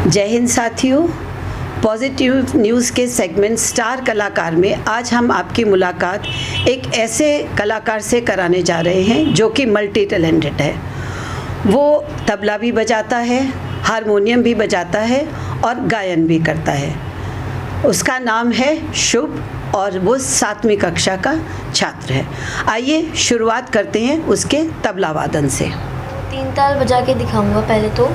जय हिंद साथियों, positive news के सेगमेंट स्टार कलाकार में आज हम आपकी मुलाकात एक ऐसे कलाकार से कराने जा रहे हैं जो कि मल्टी टैलेंटेड है। वो तबला भी बजाता है, हारमोनियम भी बजाता है और गायन भी करता है। उसका नाम है शुभ और वो 7वीं कक्षा का छात्र है। आइए शुरुआत करते हैं उसके तबला वादन से। 3 ताल बजा के दिखाऊंगा पहले तो।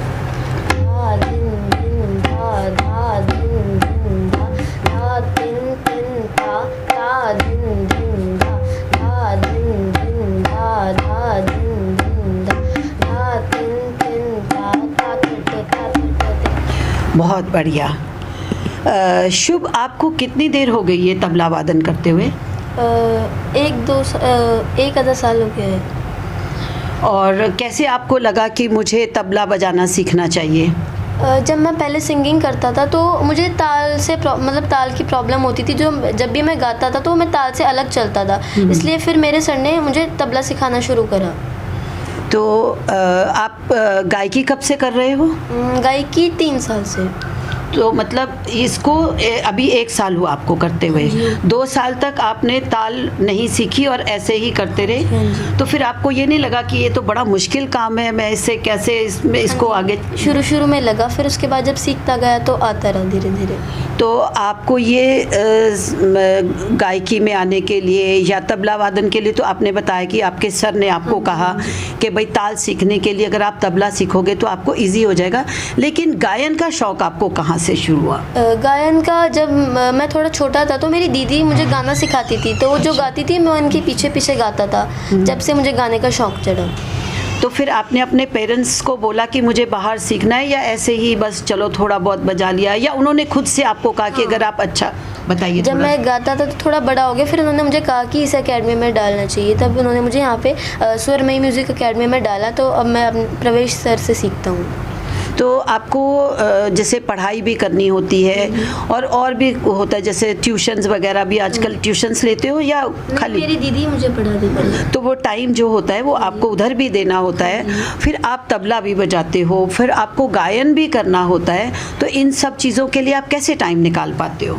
धा दिन दिन धा धा दिन दिन धा धा तिन तिन धा धा दिन दिन धा धा दिन दिन धा धा दिन दिन धा धा तिन तिन धा धा थे थे। बहुत बढ़िया। शुभ, आपको कितनी देर हो गई ये तबला वादन करते हुए? एक आधा साल हो गया है। और कैसे आपको लगा कि मुझे तबला बजाना सीखना चाहिए? जब मैं पहले सिंगिंग करता था तो मुझे ताल से ताल की प्रॉब्लम होती थी। जब भी मैं गाता था तो मैं ताल से अलग चलता था, इसलिए फिर मेरे सर ने मुझे तबला सिखाना शुरू करा। तो आप गायकी कब से कर रहे हो? गायकी 3 साल से। तो मतलब इसको अभी 1 साल हुआ आपको करते हुए। 2 साल तक आपने ताल नहीं सीखी और ऐसे ही करते रहे। तो फिर आपको ये नहीं लगा कि ये तो बड़ा मुश्किल काम है, मैं इससे कैसे इसको आगे? शुरू में लगा, फिर उसके बाद जब सीखता गया तो आता रहा धीरे धीरे। तो आपको ये गायकी में आने के लिए या तबला वादन के लिए, तो आपने बताया कि आपके सर ने आपको कहा कि भाई ताल सीखने के लिए अगर आप तबला सीखोगे तो आपको इजी हो जाएगा। लेकिन गायन का शौक़ आपको कहाँ से शुरू हुआ? गायन का जब मैं थोड़ा छोटा था तो मेरी दीदी मुझे गाना सिखाती थी, तो वो जो गाती थी मैं उनके पीछे पीछे गाता था। जब से मुझे गाने का शौक़ चढ़ा। तो फिर आपने अपने पेरेंट्स को बोला कि मुझे बाहर सीखना है, या ऐसे ही बस चलो थोड़ा बहुत बजा लिया, या उन्होंने खुद से आपको कहा कि अगर आप अच्छा बताइए? जब मैं गाता था तो थोड़ा बड़ा हो गया, फिर उन्होंने मुझे कहा कि इस एकेडमी में डालना चाहिए। तब उन्होंने मुझे यहाँ पे स्वरमयी म्यूज़िक एकेडमी में डाला। तो अब मैं अपने प्रवेश सर से सीखता हूँ। तो आपको जैसे पढ़ाई भी करनी होती है और भी होता है, जैसे ट्यूशन्स वगैरह भी आजकल ट्यूशन्स लेते हो या खाली? मेरी दीदी मुझे पढ़ा देती है। तो वो टाइम जो होता है वो आपको उधर भी देना होता है, फिर आप तबला भी बजाते हो, फिर आपको गायन भी करना होता है। तो इन सब चीज़ों के लिए आप कैसे टाइम निकाल पाते हो?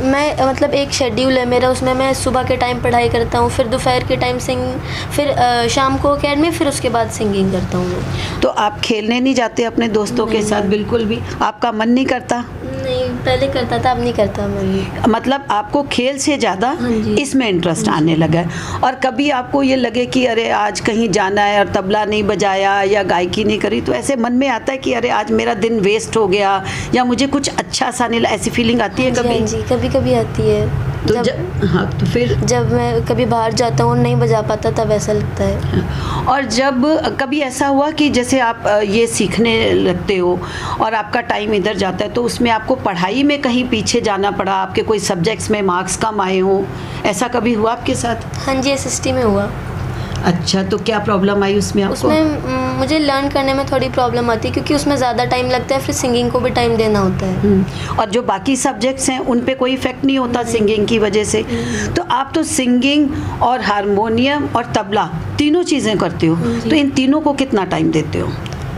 मैं मतलब एक शेड्यूल है मेरा, उसमें मैं सुबह के टाइम पढ़ाई करता हूँ, फिर दोपहर के टाइम सिंगिंग, फिर शाम को एकेडमी, फिर उसके बाद सिंगिंग करता हूँ मैं। तो आप खेलने नहीं जाते अपने दोस्तों के साथ? बिल्कुल भी आपका मन नहीं करता? नहीं, पहले करता था, अब नहीं करता मन। मतलब आपको खेल से ज़्यादा इसमें इंटरेस्ट आने लगा है। और कभी आपको ये लगे कि अरे आज कहीं जाना है और तबला नहीं बजाया या गायकी नहीं करी, तो ऐसे मन में आता है कि अरे आज मेरा दिन वेस्ट हो गया या मुझे कुछ अच्छा सा नहीं, ऐसी फीलिंग आती है कभी? जी, कभी कभी आती है। तो तो फिर जब मैं कभी बाहर जाता हूँ और नहीं बजा पाता तब ऐसा लगता है। और जब कभी ऐसा हुआ कि जैसे आप ये सीखने लगते हो और आपका टाइम इधर जाता है, तो उसमें आपको पढ़ाई में कहीं पीछे जाना पड़ा, आपके कोई सब्जेक्ट्स में मार्क्स कम आए हों, ऐसा कभी हुआ आपके साथ? हाँ जी, SST में हुआ। अच्छा, तो क्या प्रॉब्लम आई उसमें आपको? उसमें मुझे लर्न करने में थोड़ी प्रॉब्लम आती है, क्योंकि उसमें ज़्यादा टाइम लगता है, फिर सिंगिंग को भी टाइम देना होता है। और जो बाकी सब्जेक्ट्स हैं उन पे कोई इफेक्ट नहीं होता सिंगिंग की वजह से? तो आप तो सिंगिंग और हारमोनियम और तबला तीनों चीज़ें करते हो, तो इन तीनों को कितना टाइम देते हो?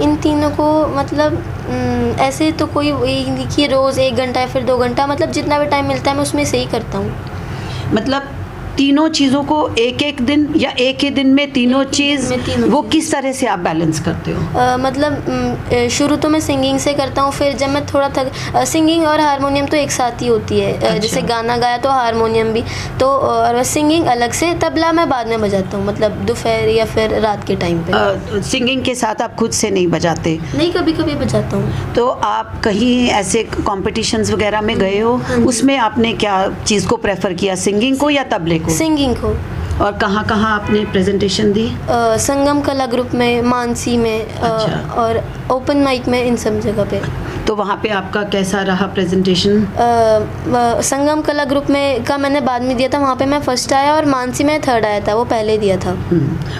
इन तीनों को मतलब ऐसे तो कोई नहीं कि रोज़ 1 घंटा या फिर 2 घंटा, मतलब जितना भी टाइम मिलता है मैं उसमें से ही करता हूँ। मतलब तीनों चीज़ों को एक दिन या एक ही दिन में तीनों चीज़, वो किस तरह से आप बैलेंस करते हो? मतलब शुरू तो मैं सिंगिंग से करता हूँ, फिर जब मैं थोड़ा सिंगिंग और हारमोनियम तो एक साथ ही होती है। अच्छा। जैसे गाना गाया तो हारमोनियम भी, तो और सिंगिंग अलग से, तबला मैं बाद में बजाता हूँ, मतलब दोपहर या फिर रात के टाइम पे। सिंगिंग के साथ आप खुद से नहीं बजाते? नहीं, कभी कभी बजाता हूँ। तो आप कहीं ऐसे कॉम्पिटिशन्स वगैरह में गए हो? उसमें आपने क्या चीज़ को प्रेफर किया, सिंगिंग को या तबले को? सिंगिंग को। और कहाँ कहाँ आपने प्रेजेंटेशन दी? संगम कला ग्रुप में, मानसी में। अच्छा। और ओपन माइक में, इन सब जगह पे। तो वहाँ पे आपका कैसा रहा प्रेजेंटेशन? संगम कला ग्रुप में का मैंने बाद में दिया था, वहाँ पे मैं फर्स्ट आया, और मानसी में 3rd आया था, वो पहले दिया था।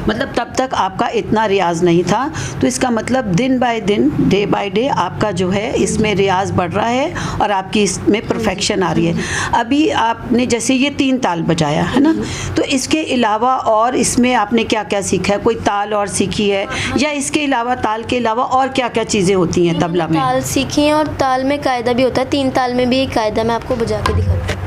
मतलब तब तक आपका इतना रियाज नहीं था, तो इसका मतलब दिन बाय दिन, डे बाय डे आपका जो है इसमें रियाज बढ़ रहा है और आपकी इसमें परफेक्शन आ रही है। अभी आपने जैसे ये 3 ताल बजाया है ना, तो इसके अलावा और इसमें आपने क्या क्या सीखा है? कोई ताल और सीखी है या इसके अलावा, ताल के अलावा और क्या क्या चीज़ें होती हैं तबला में? ताल सीखी है और ताल में कायदा भी होता है। 3 ताल में भी एक कायदा मैं आपको बजा के दिखाती हूँ।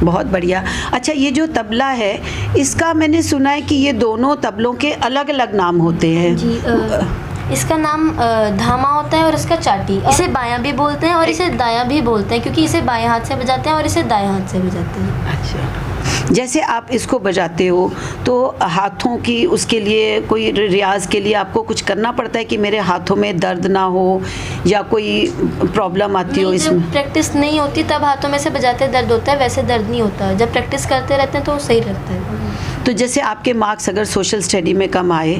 बहुत बढ़िया। अच्छा, ये जो तबला है इसका मैंने सुना है कि ये दोनों तबलों के अलग अलग नाम होते हैं। जी, इसका नाम धामा होता है और इसका चाटी। इसे बायां भी बोलते हैं और इसे दायां भी बोलते हैं, क्योंकि इसे बाएं हाथ से बजाते हैं और इसे दाएं हाथ से बजाते हैं। अच्छा, जैसे आप इसको बजाते हो तो हाथों की, उसके लिए कोई रियाज के लिए आपको कुछ करना पड़ता है कि मेरे हाथों में दर्द ना हो या कोई प्रॉब्लम आती हो इसमें? जब प्रैक्टिस नहीं होती तब हाथों में से बजाते दर्द होता है, वैसे दर्द नहीं होता। जब प्रैक्टिस करते रहते हैं तो सही रहता है। तो जैसे आपके मार्क्स अगर सोशल स्टडी में कम आए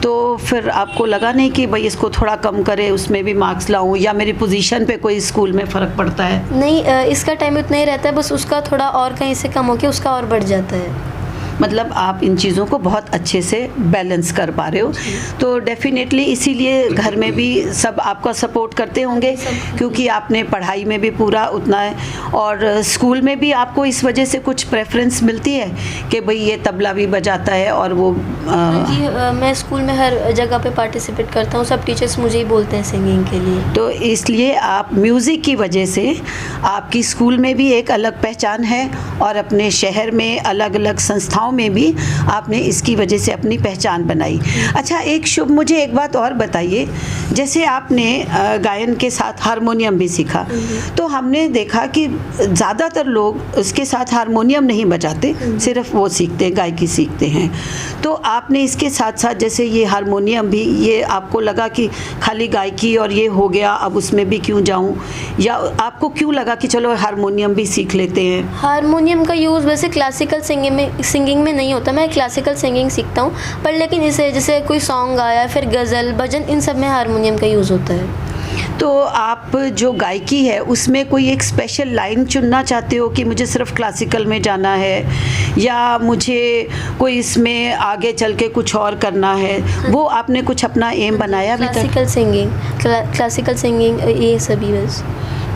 तो फिर आपको लगा नहीं कि भाई इसको थोड़ा कम करे, उसमें भी मार्क्स लाऊं, या मेरी पोजीशन पे कोई स्कूल में फ़र्क पड़ता है? नहीं, इसका टाइम उतना ही रहता है, बस उसका थोड़ा और कहीं से कम होके उसका और बढ़ जाता है। मतलब आप इन चीज़ों को बहुत अच्छे से बैलेंस कर पा रहे हो, तो डेफिनेटली इसीलिए घर में भी सब आपका सपोर्ट करते होंगे, क्योंकि आपने पढ़ाई में भी पूरा उतना है, और स्कूल में भी आपको इस वजह से कुछ प्रेफरेंस मिलती है कि भाई ये तबला भी बजाता है और वो जी, मैं स्कूल में हर जगह पे पार्टिसिपेट करता हूँ। सब टीचर्स मुझे ही बोलते हैं सिंगिंग के लिए। तो इसलिए आप म्यूज़िक की वजह से आपकी स्कूल में भी एक अलग पहचान है और अपने शहर में अलग अलग संस्थाओं में भी आपने इसकी वजह से अपनी पहचान बनाई। अच्छा, एक शुभ, मुझे एक बात और बताइए, जैसे आपने गायन के साथ हारमोनियम भी सीखा, तो हमने देखा कि ज़्यादातर लोग उसके साथ हारमोनियम नहीं बजाते, सिर्फ वो सीखते हैं, गायकी सीखते हैं। तो आपने इसके साथ साथ जैसे ये हारमोनियम भी, ये आपको लगा कि खाली गायकी और ये हो गया, अब उसमें भी क्यों जाऊं, या आपको क्यों लगा कि चलो हारमोनियम भी सीख लेते हैं? हारमोनियम का यूज़ वैसे क्लासिकल सिंगिंग में नहीं होता। मैं क्लासिकल सिंगिंग सीखता हूँ, पर लेकिन इसे जैसे कोई सॉन्ग गाया, फिर गज़ल, भजन, इन सब में हारमोनियम का यूज़ होता है। तो आप जो गायकी है उसमें कोई एक स्पेशल लाइन चुनना चाहते हो कि मुझे सिर्फ क्लासिकल में जाना है, या मुझे कोई इसमें आगे चल के कुछ और करना है? वो आपने कुछ अपना एम बनाया अभी तक? क्लासिकल सिंगिंग ये सभी बस।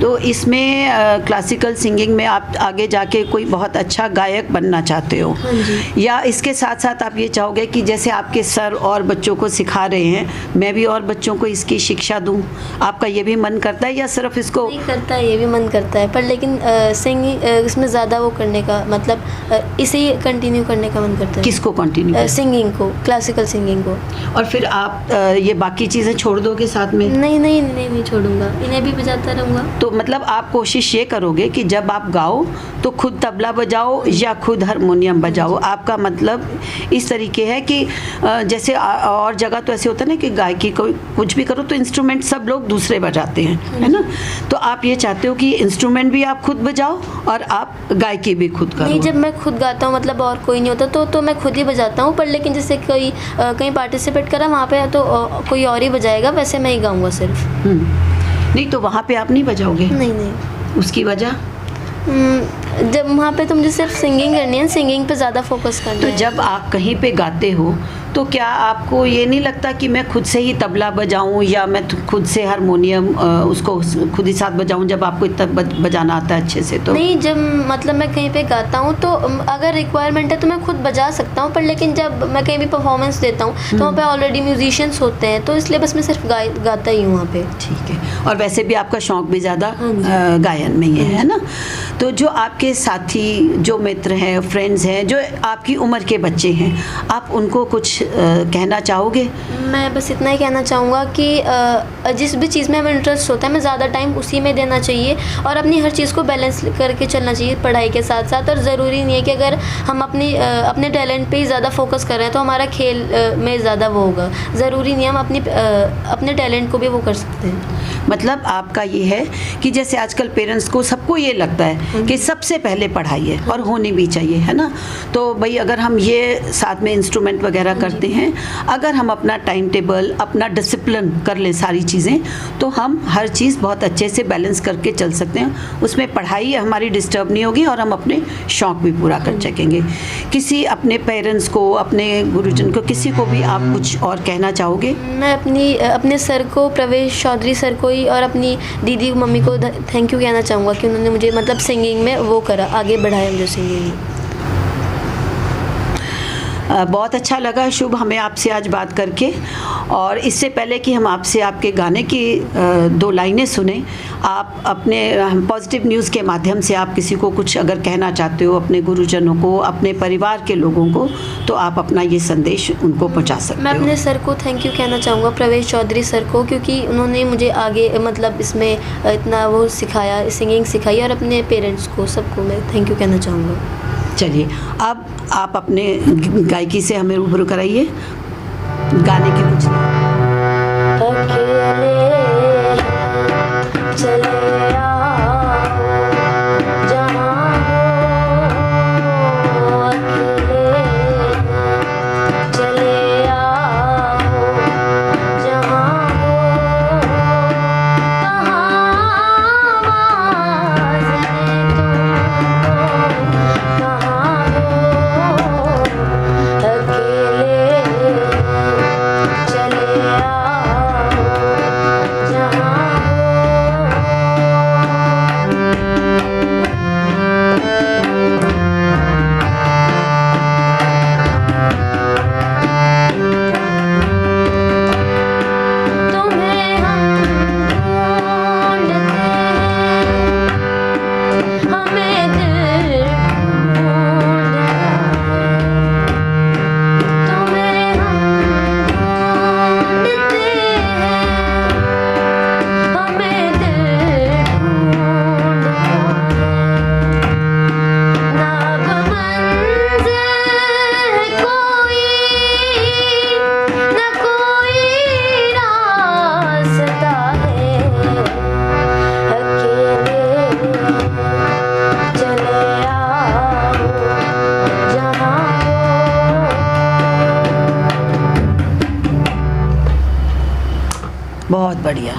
तो इसमें क्लासिकल सिंगिंग में आप आगे जाके कोई बहुत अच्छा गायक बनना चाहते हो? हाँ जी। या इसके साथ साथ आप ये चाहोगे कि जैसे आपके सर और बच्चों को सिखा रहे हैं, मैं भी और बच्चों को इसकी शिक्षा दूं? आपका ये भी मन करता है या सिर्फ इसको? नहीं करता है, ये भी मन करता है, पर लेकिन सिंगिंग इसमें ज़्यादा वो करने का मतलब इसे कंटिन्यू करने का मन करता है। किसको कंटिन्यू? सिंगिंग को, क्लासिकल सिंगिंग को। और फिर आप ये बाकी चीज़ें छोड़ दोगे साथ में? नहीं छोड़ूंगा, इन्हें भी बजाता रहूँगा। तो मतलब आप कोशिश ये करोगे कि जब आप गाओ तो खुद तबला बजाओ या खुद हारमोनियम बजाओ? आपका मतलब इस तरीके है कि जैसे और जगह तो ऐसे होता है ना कि गायकी को कुछ भी करो तो इंस्ट्रूमेंट सब लोग दूसरे बजाते हैं, है ना? तो आप ये चाहते हो कि इंस्ट्रूमेंट भी आप खुद बजाओ और आप गायकी भी खुद करो? नहीं, जब मैं खुद गाता हूँ, मतलब और कोई नहीं होता तो मैं खुद ही बजाता हूँ, पर लेकिन जैसे कोई कहीं पार्टिसिपेट करा वहाँ पे तो कोई और ही बजाएगा, वैसे मैं ही गाऊँगा सिर्फ। नहीं, तो वहाँ पे आप नहीं बजाओगे? नहीं। उसकी वजह? जब वहाँ पे तो मुझे सिर्फ सिंगिंग करनी है, सिंगिंग पे ज़्यादा फोकस करना है। तो जब आप कहीं पे गाते हो तो क्या आपको ये नहीं लगता कि मैं खुद से ही तबला बजाऊं या मैं खुद से हारमोनियम उसको खुद ही साथ बजाऊं, जब आपको इतना बजाना आता है अच्छे से? तो नहीं, जब मतलब मैं कहीं पे गाता हूँ तो अगर रिक्वायरमेंट है तो मैं खुद बजा सकता हूँ, पर लेकिन जब मैं कहीं भी परफॉर्मेंस देता हूँ तो वहाँ पे ऑलरेडी म्यूजिशियंस होते हैं, तो इसलिए बस मैं सिर्फ गाता ही हूँ वहाँ पे। ठीक है। और वैसे भी आपका शौक भी ज़्यादा गायन में ही है ना? तो जो आपके साथी, जो मित्र हैं, फ्रेंड्स हैं, जो आपकी उम्र के बच्चे हैं, आप उनको कुछ कहना चाहोगे? मैं बस इतना ही कहना चाहूँगा कि जिस भी चीज़ में हमें इंटरेस्ट होता है हमें ज़्यादा टाइम उसी में देना चाहिए और अपनी हर चीज़ को बैलेंस करके चलना चाहिए पढ़ाई के साथ साथ। और ज़रूरी नहीं है कि अगर हम अपने टैलेंट पे ही ज़्यादा फोकस कर रहे हैं तो हमारा खेल में ज़्यादा वो होगा। ज़रूरी नहीं है, हम अपने टैलेंट को भी वो कर सकते हैं। मतलब आपका ये है कि जैसे आजकल पेरेंट्स को सबको ये लगता है कि सबसे पहले पढ़ाई है और होनी भी चाहिए, है ना। तो भाई अगर हम ये साथ में इंस्ट्रूमेंट वगैरह करते हैं, अगर हम अपना टाइम टेबल, अपना डिसिप्लिन कर लें सारी चीज़ें, तो हम हर चीज़ बहुत अच्छे से बैलेंस करके चल सकते हैं। उसमें पढ़ाई हमारी डिस्टर्ब नहीं होगी और हम अपने शौक़ भी पूरा कर सकेंगे। किसी अपने पेरेंट्स को, अपने गुरुजन को, किसी को भी आप कुछ और कहना चाहोगे? मैं अपने सर को, प्रवेश चौधरी सर को ही, और अपनी दीदी मम्मी को थैंक यू कहना चाहूँगा कि उन्होंने मुझे मतलब सिंगिंग में वो करा, आगे बढ़ाया मुझे सिंगिंग में। बहुत अच्छा लगा शुभ हमें आपसे आज बात करके। और इससे पहले कि हम आपसे आपके गाने की 2 लाइनें सुने, आप अपने पॉजिटिव न्यूज़ के माध्यम से आप किसी को कुछ अगर कहना चाहते हो, अपने गुरुजनों को, अपने परिवार के लोगों को, तो आप अपना ये संदेश उनको पहुंचा सकते हो। मैं अपने सर को थैंक यू कहना चाहूँगा, प्रवेश चौधरी सर को, क्योंकि उन्होंने मुझे आगे मतलब इसमें इतना वो सिखाया, सिंगिंग सिखाई, और अपने पेरेंट्स को, सबको मैं थैंक यू कहना चाहूँगा। चलिए, अब आप अपने गायकी से हमें रूबरू कराइए, गाने के कुछ। अकेले चले आओ जहाँ हो, अकेले चले आओ जहाँ हो, कहाँ आवाज़ दे तुमको, कहाँ हो, अकेले चले आओ जहाँ तुम्हें हम ढूंढते हैं, हमें दिल ढूंढता है, तुम्हें हम ढूंढते हैं, हमें दिल ढूंढता है, ना अब मंज़िल कोई, ना कोई रास्ता है, अकेले चले आओ जहाँ हो। बहुत बढ़िया।